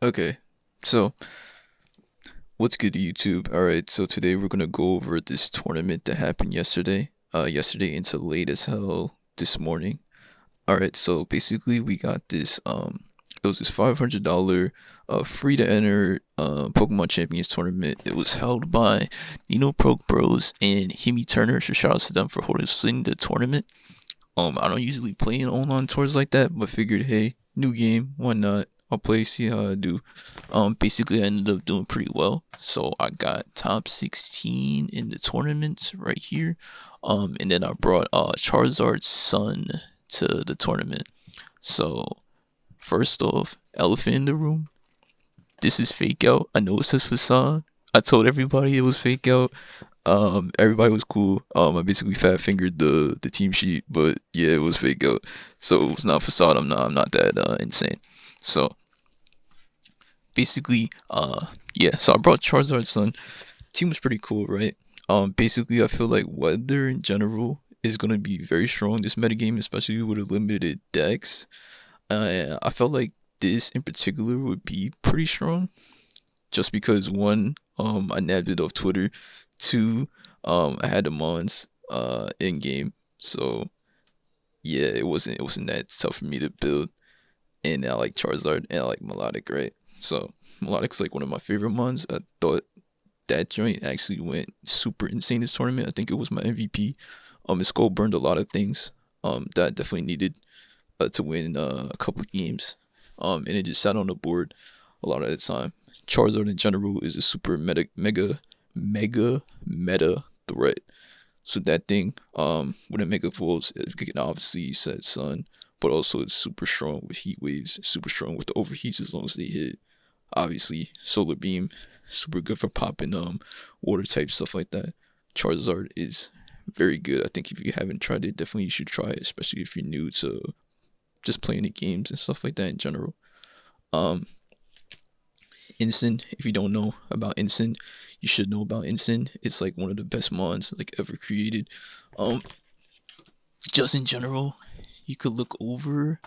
Okay, so what's good, YouTube? All right, so today we're gonna go over this tournament that happened yesterday. Yesterday into late as hell this morning. All right, so basically we got this. It was this $500 free to enter Pokemon Champions tournament. It was held by Nino Pro Bros and Himi Turner. So shout out to them for hosting the tournament. I don't usually play in online tours like that, but figured, hey, new game, why not? I'll play, see how I do. Basically, I ended up doing pretty well. So I got top 16 in the tournament right here. And then I brought Charizard's son to the tournament. So first off, elephant in the room. This is fake out. I know it says facade. I told everybody it was fake out. Everybody was cool. I basically fat fingered the team sheet, but yeah, it was fake out. So it was not facade. I'm not that insane. So basically, yeah. So I brought Charizard's son. Team was pretty cool, right? Basically, I feel like weather in general is gonna be very strong this metagame, especially with a limited decks. I felt like this in particular would be pretty strong, just because one, I nabbed it off Twitter. Two, I had the mons in game, so yeah, it wasn't that tough for me to build. And I like Charizard and I like Melodic, right? So Melodic's like one of my favorite mons. I thought that joint actually went super insane this tournament. I think it was my MVP. His goal burned a lot of things. That I definitely needed to win a couple games. And it just sat on the board a lot of the time. Charizard in general is a super meta threat. So that thing, with a mega volts, it can obviously set sun, but also it's super strong with heat waves, super strong with the overheats as long as they hit. Obviously, solar beam, super good for popping water type stuff like that. Charizard is very good. I think if you haven't tried it, definitely you should try it, especially if you're new to just playing the games and stuff like that in general. Um, Ensign, if you don't know about Ensign, you should know about Ensign. It's like one of the best mods like ever created. Um, just in general, you could look over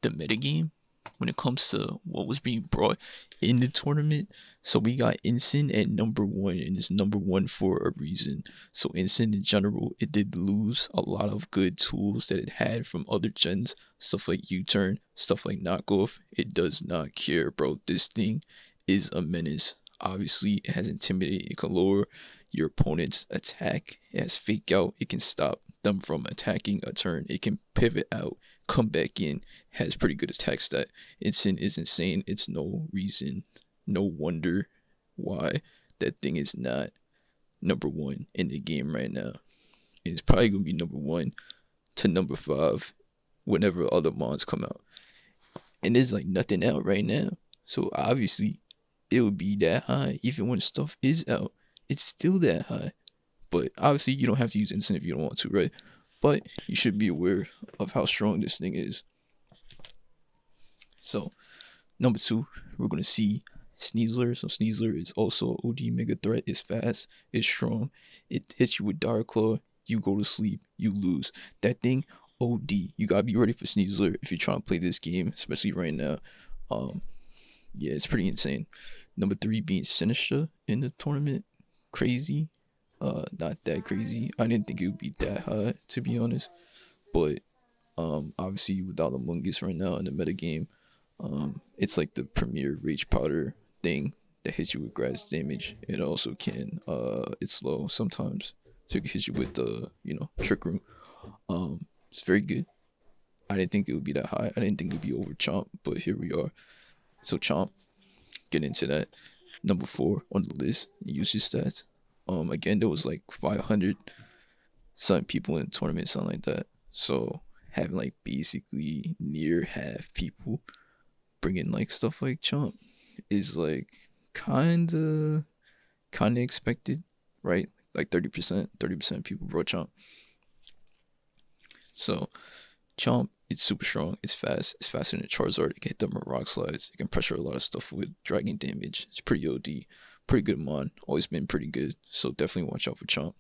the metagame when it comes to what was being brought in the tournament. So we got Ensign at number one, and it's number one for a reason. So Ensign in general, it did lose a lot of good tools that it had from other gens, stuff like U-turn, stuff like knockoff. It does not care, bro. This thing is a menace. Obviously, it has intimidate. It can lower your opponent's attack. It has fake out. It can stop them from attacking a turn. It can pivot out, come back in, has pretty good attack stat. Instant is insane. It's no reason, no wonder why that thing is not number one in the game right now. It's probably gonna be number one to number five whenever other mods come out. And there's like nothing out right now. So obviously it would be that high. Even when stuff is out, it's still that high. But obviously you don't have to use instant if you don't want to, right? But you should be aware of how strong this thing is. So number two, we're gonna see Sneasler. So Sneasler is also OD mega threat. It's fast. It's strong. It hits you with Dark Claw. You go to sleep. You lose. That thing OD. You gotta be ready for Sneasler if you're trying to play this game, especially right now. Um, yeah, it's pretty insane. Number three being Sinister in the tournament. Crazy. Not that crazy. I didn't think it would be that high, to be honest. But obviously without Among Us right now in the meta game, it's like the premier rage powder thing that hits you with grass damage. It also can it's slow sometimes, so it can hit you with the trick room. It's very good. I didn't think it would be that high. I didn't think it would be over Chomp, but here we are. So Chomp, get into that. Number four on the list. Usage stats. Again, there was like 500 some people in the tournament, something like that. So having like basically near half people bringing like stuff like Chomp is like kinda expected, right? Like 30% of people brought Chomp. So Chomp, it's super strong. It's fast. It's faster than Charizard. It can hit them with rock slides. It can pressure a lot of stuff with dragon damage. It's pretty OD. Pretty good mon. Always been pretty good. So definitely watch out for Chomp.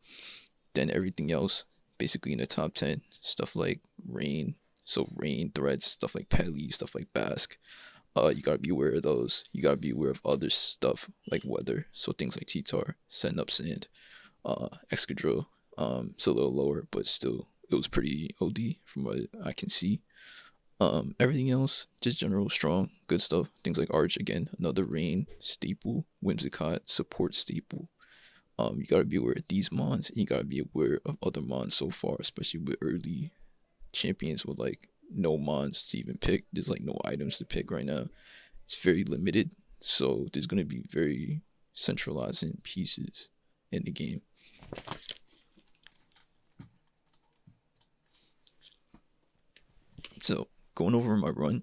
Then everything else, basically in the top 10, stuff like Rain. So Rain threats, stuff like Pelly, stuff like Bask. You gotta be aware of those. You gotta be aware of other stuff like weather. So things like T-Tar, setting up sand, Excadrill. It's a little lower, but still, it was pretty OD from what I can see. Everything else, just general strong, good stuff. Things like Arch, again, another rain staple, Whimsicott, support staple. You gotta be aware of these mons, and you gotta be aware of other mons so far, especially with early champions with like no mons to even pick. There's like no items to pick right now. It's very limited, so there's gonna be very centralizing pieces in the game. So going over my run,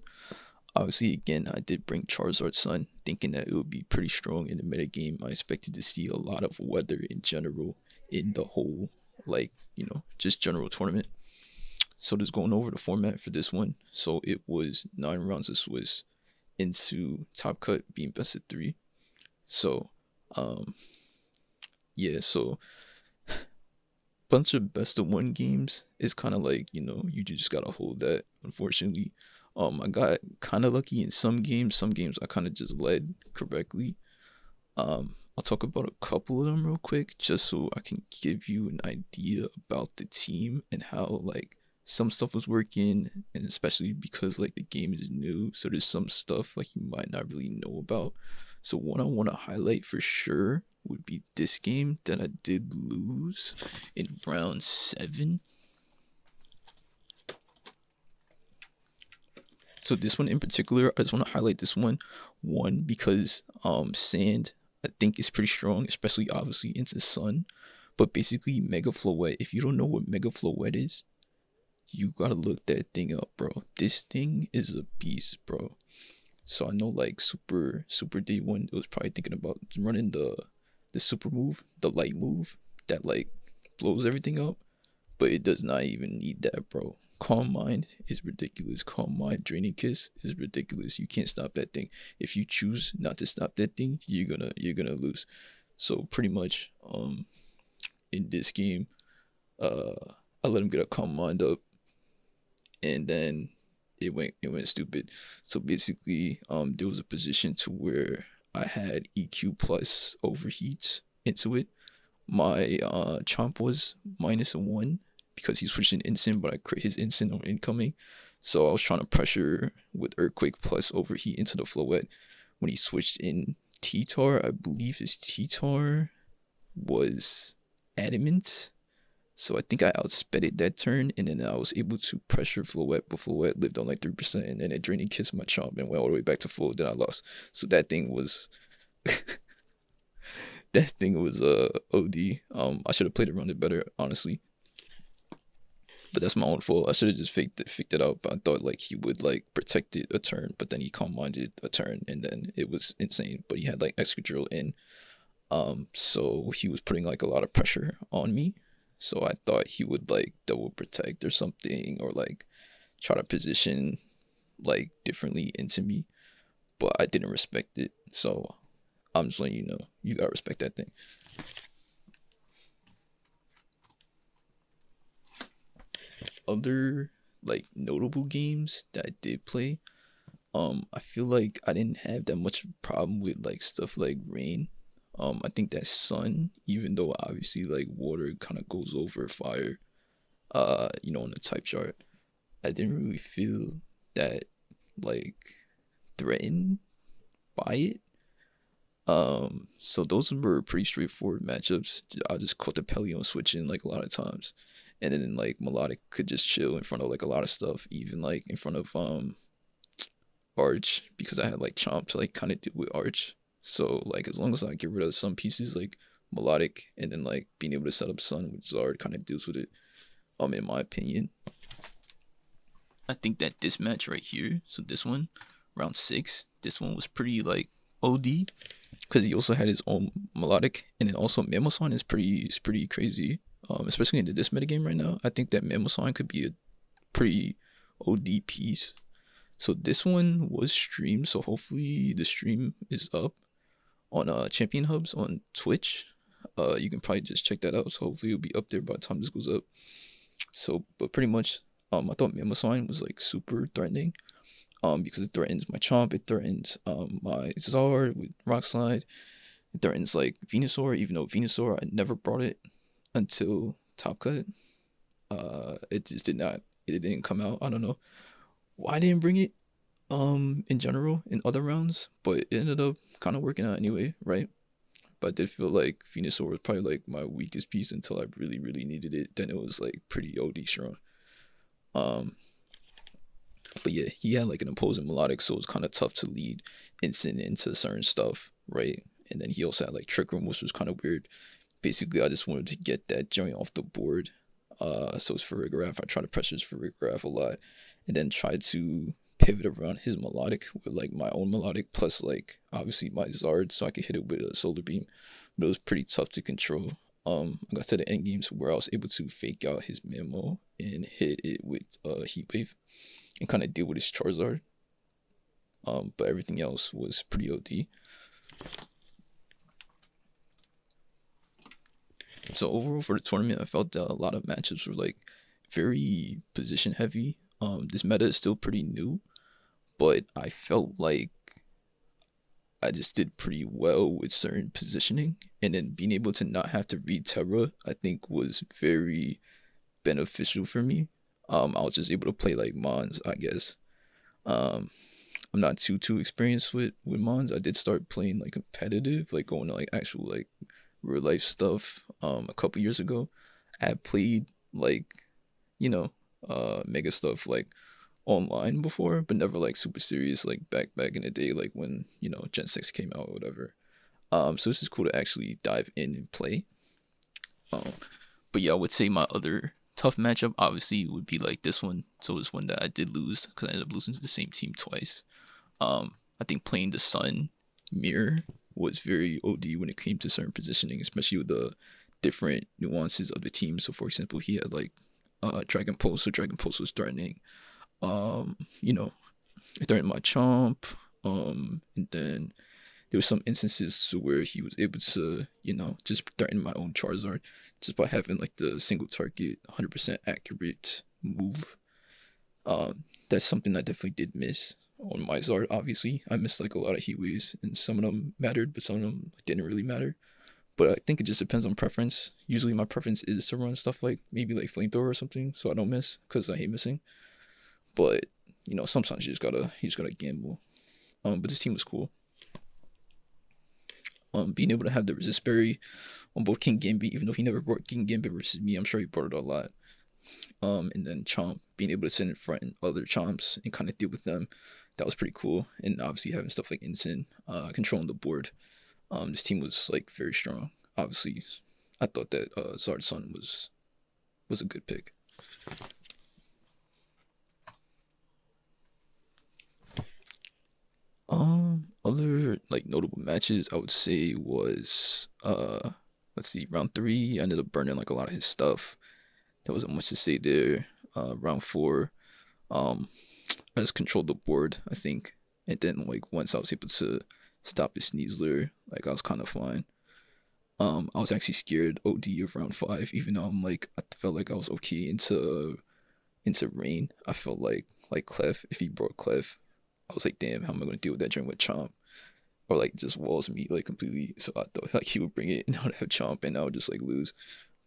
obviously again I did bring Charizard Sun, thinking that it would be pretty strong in the meta game. I expected to see a lot of weather in general in the whole, like, just general tournament. So just going over the format for this one. So it was 9 rounds of Swiss into top cut being best of 3. So yeah, so bunch of best of 1 games is kind of like, you just gotta hold that, unfortunately. I got kind of lucky in some games. Some games I kind of just led correctly. I'll talk about a couple of them real quick, just so I can give you an idea about the team and how like some stuff was working, and especially because like the game is new, so there's some stuff like you might not really know about. So what I want to highlight for sure would be this game that I did lose in round 7. So this one in particular, I just want to highlight this one. One, because Sand, I think, is pretty strong, especially obviously into Sun. But basically, Mega Floette, if you don't know what Mega Floette is, you gotta look that thing up, bro. This thing is a beast, bro. So I know like Super Day 1, it was probably thinking about running the super move, the light move that like blows everything up. But it does not even need that, bro. Calm Mind is ridiculous. Calm Mind, Draining Kiss is ridiculous. You can't stop that thing. If you choose not to stop that thing, you're gonna lose. So pretty much, in this game, I let him get a Calm Mind up, and then it went stupid. So basically, there was a position to where I had EQ plus overheats into it. My Chomp was -1 because he switched an instant, but I crit his instant on incoming. So I was trying to pressure with Earthquake plus overheat into the Floette. When he switched in T-Tar, I believe his T-Tar was Adamant. So I think I outsped it that turn, and then I was able to pressure Floette, but Floette lived on like 3%, and then it Draining Kiss my Chomp and went all the way back to full, then I lost. So that thing was... that thing was OD. I should have played around it better, honestly. But that's my own fault. I should have just faked it out. But I thought like he would like protect it a turn, but then he calm minded a turn, and then it was insane. But he had like Excadrill in, so he was putting like a lot of pressure on me. So I thought he would like double protect or something, or like try to position like differently into me. But I didn't respect it, so I'm just letting you know, you gotta respect that thing. Other like notable games that I did play, I feel like I didn't have that much problem with like stuff like rain. I think that sun, even though obviously like water kind of goes over fire, on the type chart, I didn't really feel that like threatened by it. So those were pretty straightforward matchups. I just caught the Pelion switching like a lot of times, and then like Melodic could just chill in front of like a lot of stuff, even like in front of Arch, because I had like Chomp to like kind of deal with Arch. So like as long as I get rid of some pieces like Melodic, and then like being able to set up Sun, which Zard kind of deals with it. In my opinion, I think that this match right here, so this one, round 6, this one was pretty like OD, because he also had his own Melodic, and then also Mammoson is pretty crazy. Especially in this metagame right now, I think that Mammoson could be a pretty OD piece. So this one was streamed, so hopefully the stream is up on Champion Hubs on Twitch. You can probably just check that out. So hopefully it'll be up there by the time this goes up. So, but pretty much, I thought Mammoson was like super threatening. because it threatens my Chomp, it threatens my Zard with Rock Slide, it threatens like Venusaur, even though Venusaur I never brought it until Top Cut. It just it didn't come out. I don't know why I didn't bring it in general in other rounds, but it ended up kind of working out anyway, right? But I did feel like Venusaur was probably like my weakest piece until I really, really needed it. Then it was like pretty OD strong. Um, but yeah, he had like an opposing melodic, so it was kind of tough to lead Instant into certain stuff, right? And then he also had like Trick Room, which was kind of weird. Basically, I just wanted to get that joint off the board. So it's Farigiraf. I tried to pressure his Farigiraf a lot, and then try to pivot around his melodic with like my own melodic plus like obviously my Zard, so I could hit it with a Solar Beam. But it was pretty tough to control. I got to the end games where I was able to fake out his Mamo and hit it with Heat Wave and kind of deal with his Charizard. But everything else was pretty OD. So overall for the tournament, I felt that a lot of matchups were like very position heavy. This meta is still pretty new, but I felt like I just did pretty well with certain positioning, and then being able to not have to read Terra, I think was very beneficial for me. I was just able to play like Mons, I guess. Um, I'm not too experienced with Mons. I did start playing like competitive, like going to like actual like real life stuff. A couple years ago, I had played like you know mega stuff like online before, but never like super serious like back in the day, like when Gen 6 came out or whatever. So this is cool to actually dive in and play. Um, but yeah, I would say my other tough matchup obviously would be like this one. So it's one that I did lose because I ended up losing to the same team twice. I think playing the Sun Mirror was very OD when it came to certain positioning, especially with the different nuances of the team. So for example, he had like Dragon Pulse, so Dragon Pulse was threatening you know, threatened my Chomp. And then there were some instances where he was able to, just threaten my own Charizard just by having like the single target, 100% accurate move. That's something I definitely did miss on my Zard. Obviously, I missed like a lot of Heat Waves, and some of them mattered, but some of them didn't really matter. But I think it just depends on preference. Usually, my preference is to run stuff like maybe like Flamethrower or something, so I don't miss because I hate missing. But sometimes you just gotta gamble. But this team was cool. Being able to have the resist berry on both King Gambit, even though he never brought King Gambit versus me, I'm sure he brought it a lot. And then Chomp, being able to sit in front and other Chomps and kind of deal with them, that was pretty cool. And obviously having stuff like Instant, controlling the board. This team was like very strong. Obviously, I thought that Zard Sun was a good pick. Other like notable matches I would say was let's see, round 3, I ended up burning like a lot of his stuff. There wasn't much to say there. Round 4, um, I just controlled the board, I think, and then like once I was able to stop his Sneasler, like I was kind of fine. I was actually scared OD of round 5, even though I felt like I was okay into rain. I felt like Clef, if he brought Clef, I was like, damn, how am I gonna deal with that during with Chomp? Or like just walls me like completely. So I thought like he would bring it and I would have Chomp and I would just like lose.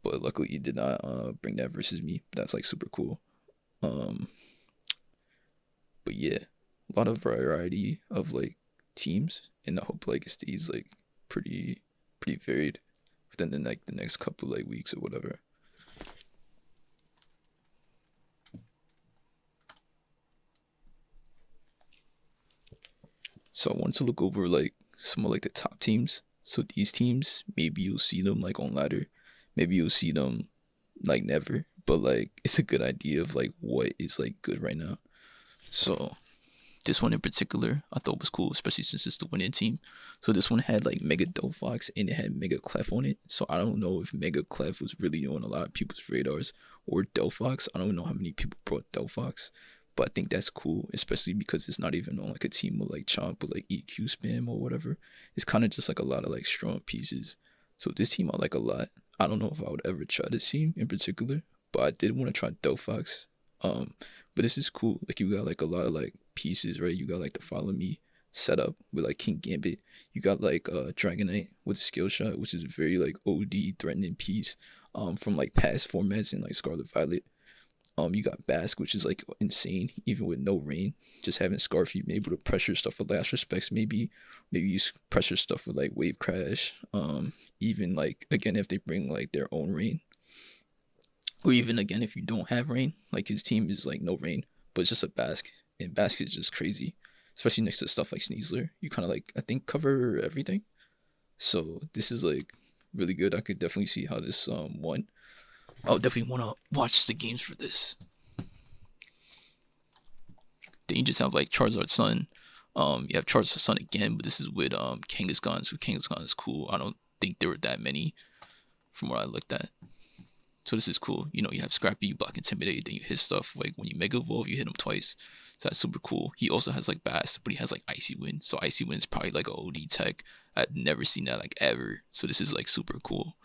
But luckily he did not bring that versus me. That's like super cool. Um but yeah, a lot of variety of like teams, and I hope like it stays like pretty varied within the next couple like weeks or whatever. So I wanted to look over like some of like the top teams. So these teams, maybe you'll see them like on ladder, maybe you'll see them like never, but like it's a good idea of like what is like good right now. So this one in particular, I thought was cool, especially since it's the winning team. So this one had like Mega Delphox and it had Mega Clef on it. So I don't know if Mega Clef was really on a lot of people's radars or Delphox. I don't know how many people brought Delphox, but I think that's cool, especially because it's not even on like a team with like Chomp with like EQ spam or whatever. It's kind of just like a lot of like strong pieces. So this team I like a lot. I don't know if I would ever try this team in particular, but I did want to try Delphox. But this is cool. Like you got like a lot of like pieces, right? You got like the follow me setup with like King Gambit. You got like Dragonite with a skill shot, which is a very like OD threatening piece from like past formats in like Scarlet Violet. You got Basque, which is like insane, even with no rain. Just having Scarf, you able to pressure stuff with Last Respects, maybe use pressure stuff with like Wave Crash. Even like again if they bring like their own rain, or even again if you don't have rain, like his team is like no rain, but it's just a Basque, and Basque is just crazy, especially next to stuff like Sneasler. You kind of like I think cover everything. So this is like really good. I could definitely see how this won. I'll definitely want to watch the games for this. Then you just have like Charizard Sun. You have Charizard Sun again, but this is with Kangaskhan. So Kangaskhan is cool. I don't think there were that many from what I looked at. So this is cool. You know, you have Scrappy, you block Intimidate, then you hit stuff. Like when you Mega Evolve, you hit him twice. So that's super cool. He also has like Bass, but he has like Icy Wind. So Icy Wind is probably like a OD tech. I've never seen that like ever. So this is like super cool.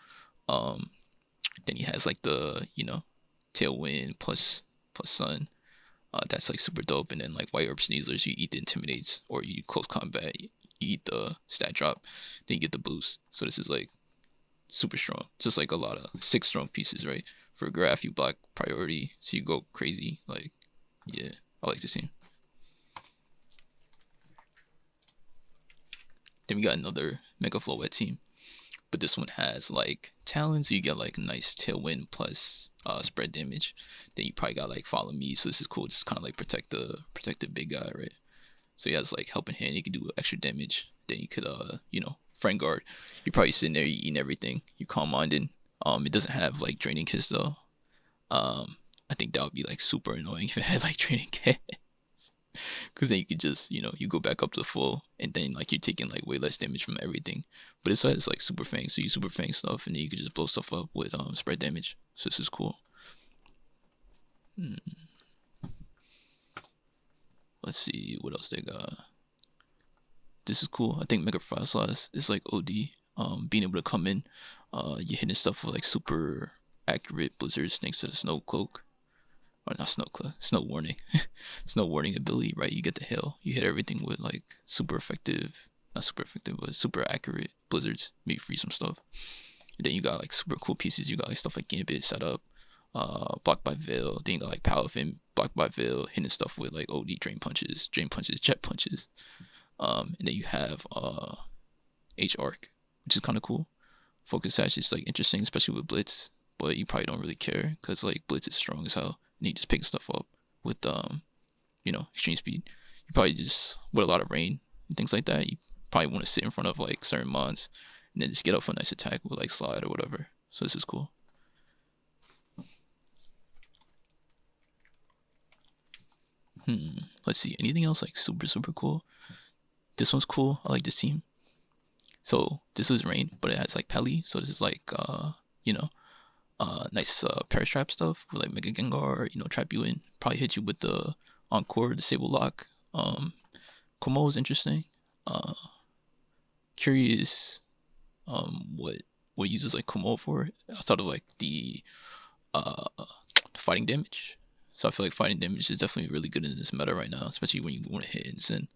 Then he has like the, you know, Tailwind plus Sun. That's like super dope. And then like White Herb Sneasers, you eat the Intimidates, or you close combat, you eat the stat drop, then you get the boost. So this is like super strong. Just like a lot of 6 strong pieces, right? For Graph, you block priority, so you go crazy. Like, yeah, I like this team. Then we got another Mega Flowette team. But this one has like talents, so you get like nice tailwind plus spread damage. Then you probably got like follow me, so this is cool. Just kind of like protect the big guy, right? So he has like helping hand. You can do extra damage. Then you could you know, friend guard. You're probably sitting there, you eating everything. You calm minded. It doesn't have like draining kiss though. I think that would be like super annoying if it had like draining kiss. Because then you could just, you know, you go back up to full, and then like you're taking like way less damage from everything. But this has like super fang, so you super fang stuff, and then you could just blow stuff up with spread damage. So this is cool. Let's see what else they got. This is cool. I think Mega Froslass is like OD. Being able to come in, you're hitting stuff with like super accurate blizzards thanks to the snow cloak. Or not snow cloak, snow warning. Snow warning ability, right? You get the hail. You hit everything with like super effective, not super effective, but super accurate blizzards. Maybe free some stuff. And then you got like super cool pieces. You got like stuff like Gambit set up, blocked by Veil. Then you got like Power Fin, blocked by Veil, hitting stuff with like OD drain punches, jet punches. And then you have H arc, which is kind of cool. Focus Sash is like interesting, especially with Blitz, but you probably don't really care because like Blitz is strong as hell. And you just pick stuff up with you know, extreme speed. You probably just with a lot of rain and things like that. You probably want to sit in front of like certain mons and then just get up for a nice attack with like slide or whatever. So this is cool. Let's see, anything else like super cool? This one's cool. I like this team. So this is rain, but it has like Pelly. So this is like you know, nice Paratrap stuff with like Mega Gengar, you know, trap you in. Probably hit you with the Encore, Disable Lock. Como is interesting. Curious what uses like Como for outside of like the fighting damage. So I feel like fighting damage is definitely really good in this meta right now, especially when you want to hit Instant.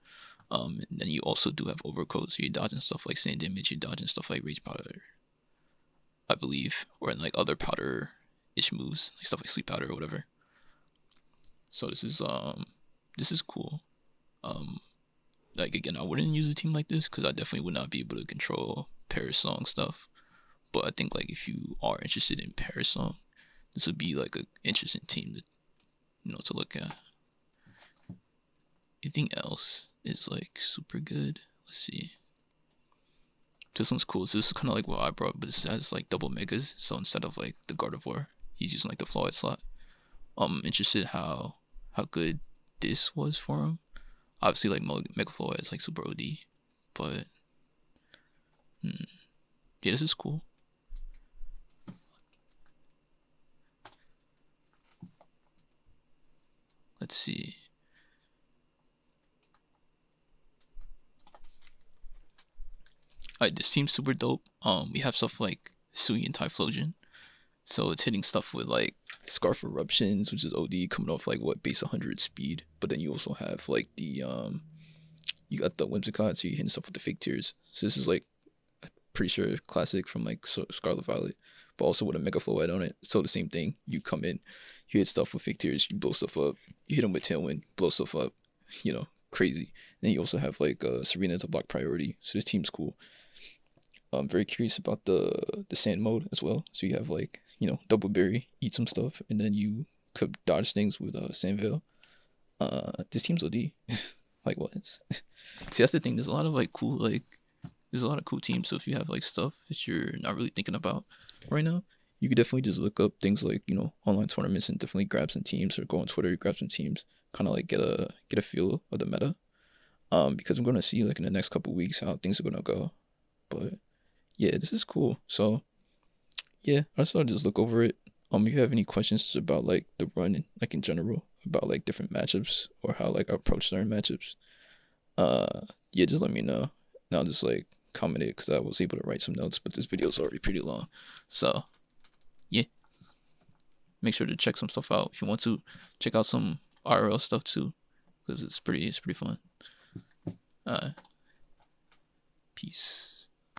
And then you also do have overcoat, so you're dodging stuff like sand damage, you're dodging stuff like Rage Powder, I believe, or in like other powder-ish moves, like stuff like Sleep Powder or whatever. So this is cool. Like again, I wouldn't use a team like this because I definitely would not be able to control Parasong stuff. But I think like if you are interested in Parasong, this would be like an interesting team to, you know, to look at. Anything else is like super good? Let's see. This one's cool. So this is kind of like what I brought, but this has like double megas. So instead of like the Gardevoir, he's using like the Flawed slot. I'm interested how good this was for him. Obviously, like Mega Flawed is like super OD, but yeah, this is cool. Let's see. Alright, this team's super dope. We have stuff like Sui and Typhlosion. So it's hitting stuff with like Scarf Eruptions, which is OD, coming off like what, base 100 speed. But then you also have like the you got the Whimsicott, so you're hitting stuff with the fake tears. So this is like pretty sure classic from like Scarlet Violet, but also with a Mega Flow on it. So the same thing. You come in, you hit stuff with fake tears, you blow stuff up. You hit them with Tailwind, blow stuff up. You know, crazy. And you also have like Serena to block priority. So this team's cool. I'm very curious about the sand mode as well. So you have like, you know, double berry, eat some stuff, and then you could dodge things with sand veil. This team's OD. Like what? See, that's the thing. There's a lot of like cool there's a lot of cool teams. So if you have like stuff that you're not really thinking about right now, you could definitely just look up things like, you know, online tournaments and definitely grab some teams, or go on Twitter, grab some teams, kind of like get a feel of the meta. Because I'm gonna see like in the next couple weeks how things are gonna go. But yeah, this is cool. So yeah, I just thought I'd just look over it. If you have any questions about like the run, like in general, about like different matchups or how like I approach certain matchups, yeah, just let me know. And I'll just like comment it, because I was able to write some notes, but this video is already pretty long. So yeah, make sure to check some stuff out. If you want to check out some IRL stuff too, because it's pretty fun. Peace.